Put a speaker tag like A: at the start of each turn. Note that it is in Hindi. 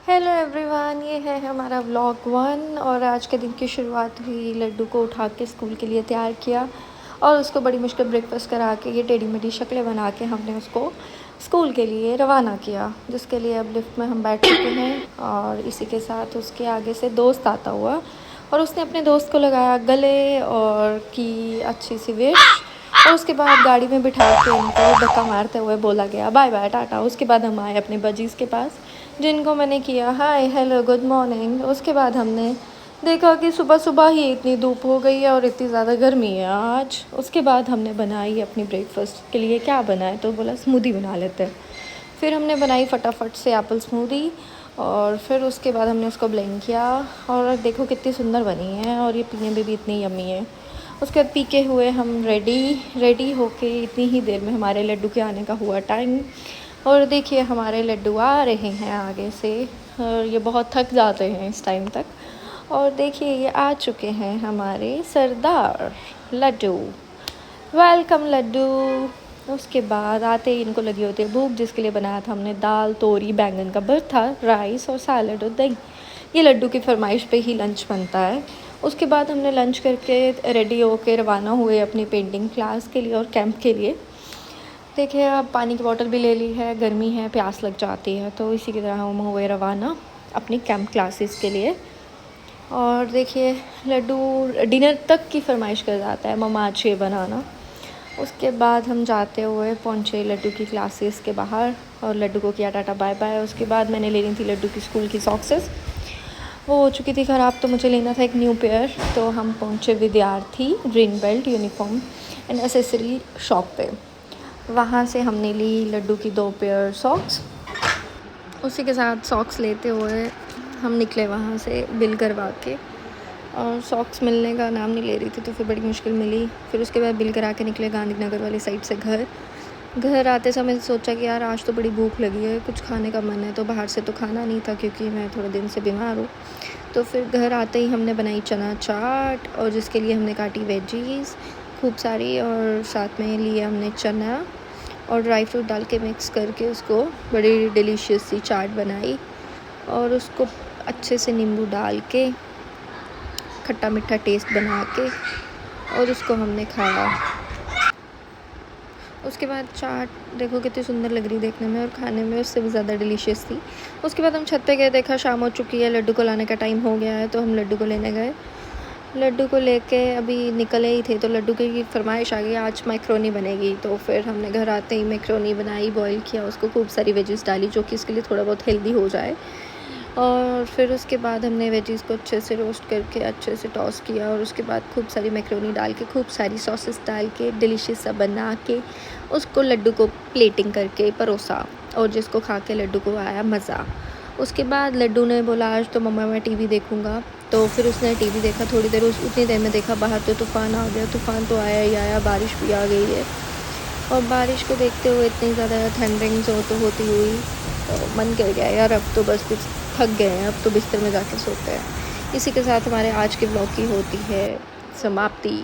A: हेलो एवरीवन, ये है हमारा व्लॉग 1 और आज के दिन की शुरुआत हुई। लड्डू को उठा के स्कूल के लिए तैयार किया और उसको बड़ी मुश्किल ब्रेकफास्ट करा के ये टेढ़ी मेढ़ी शक्लें बना के हमने उसको स्कूल के लिए रवाना किया, जिसके लिए अब लिफ्ट में हम बैठ चुके हैं। और इसी के साथ उसके आगे से दोस्त आता हुआ और उसने अपने दोस्त को लगाया गले और की अच्छी सी विश, और उसके बाद गाड़ी में बिठा के उनको धक्का मारते हुए बोला गया बाय बाय टाटा। उसके बाद हम आए अपने बजीज़ के पास, जिनको मैंने किया हाय हेलो गुड मॉर्निंग। उसके बाद हमने देखा कि सुबह सुबह ही इतनी धूप हो गई है और इतनी ज़्यादा गर्मी है आज। उसके बाद हमने बनाई अपनी ब्रेकफास्ट के लिए, क्या बनाए तो बोला स्मूदी बना लेते हैं। फिर हमने बनाई फटाफट से एप्पल स्मूदी और फिर उसके बाद हमने उसको ब्लेंड किया और देखो कितनी सुंदर बनी है और ये पीने में भी इतनी यम्मी है। उसके बाद पी के हुए हम रेडी होके इतनी ही देर में हमारे लड्डू के आने का हुआ टाइम। और देखिए हमारे लड्डू आ रहे हैं आगे से और ये बहुत थक जाते हैं इस टाइम तक। और देखिए ये आ चुके हैं हमारे सरदार लड्डू। वेलकम लड्डू। उसके बाद आते ही इनको लगी होती है भूख, जिसके लिए बनाया था हमने दाल तोरी बैंगन का भरता, राइस और सैलड और दही। ये लड्डू की फरमाइश पे ही लंच बनता है। उसके बाद हमने लंच करके रेडी होके रवाना हुए अपनी पेंटिंग क्लास के लिए और कैंप के लिए। देखिए अब पानी की बोतल भी ले ली है, गर्मी है प्यास लग जाती है, तो इसी की तरह हम हुए रवाना अपनी कैंप क्लासेस के लिए। और देखिए लड्डू डिनर तक की फरमाइश कर जाता है मम्मा आज ये बनाना। उसके बाद हम जाते हुए पहुँचे लड्डू की क्लासेस के बाहर और लड्डू को किया टाटा बाय बाय। उसके बाद मैंने लेनी थी लड्डू की स्कूल की सॉक्सेस, वो हो चुकी थी ख़राब, तो मुझे लेना था एक न्यू पेयर। तो हम पहुँचे विद्यार्थी green belt uniform and accessory shop पे। वहाँ से हमने ली लड्डू की 2 पेयर सॉक्स। उसी के साथ सॉक्स लेते हुए हम निकले वहाँ से बिल करवा के, और सॉक्स मिलने का नाम नहीं ले रही थी तो फिर बड़ी मुश्किल मिली। फिर उसके बाद बिल करा के निकले गांधीनगर वाली साइड से घर आते समय सोचा कि यार आज तो बड़ी भूख लगी है, कुछ खाने का मन है। तो बाहर से तो खाना नहीं था क्योंकि मैं थोड़े दिन से बीमार हूँ। तो फिर घर आते ही हमने बनाई चना चाट और जिसके लिए हमने काटी वेजीज़ खूब सारी, और साथ में लिए हमने चना और ड्राई फ्रूट डाल के मिक्स करके उसको बड़ी डिलीशियस सी चाट बनाई। और उसको अच्छे से नींबू डाल के खट्टा मीठा टेस्ट बना के और उसको हमने खाया। उसके बाद चाट देखो कितनी सुंदर लग रही देखने में और खाने में उससे भी ज़्यादा डिलीशियस थी। उसके बाद हम छत पे गए, देखा शाम हो चुकी है, लड्डू को लाने का टाइम हो गया है, तो हम लड्डू को लेने गए। लड्डू को लेके अभी निकले ही थे तो लड्डू की फरमाइश आ गई आज मैक्रोनी बनेगी। तो फिर हमने घर आते ही मैक्रोनी बनाई, बॉईल किया उसको, खूब सारी वेजीज़ डाली जो कि इसके लिए थोड़ा बहुत हेल्दी हो जाए। और फिर उसके बाद हमने वेजीज़ को अच्छे से रोस्ट करके अच्छे से टॉस किया और उसके बाद खूब सारी मैक्रोनी डाल के खूब सारी सॉसेस डाल के डिलीशियस सा बना के उसको लड्डू को प्लेटिंग करके परोसा, और जिसको खा के लड्डू को आया मज़ा। उसके बाद लड्डू ने बोला आज तो मम्मा मैं टीवी देखूँगा। तो फिर उसने टीवी देखा थोड़ी देर, उतनी देर में देखा बाहर तो तूफ़ान आ गया। तूफ़ान तो आया ही आया, बारिश भी आ गई है। और बारिश को देखते हुए इतनी ज़्यादा थंडरिंग तो होती हुई तो मन कर गया यार अब तो बस कुछ थक गए हैं, अब तो बिस्तर में जाके सोते हैं। इसी के साथ हमारे आज के ब्लॉग की होती है समाप्ति।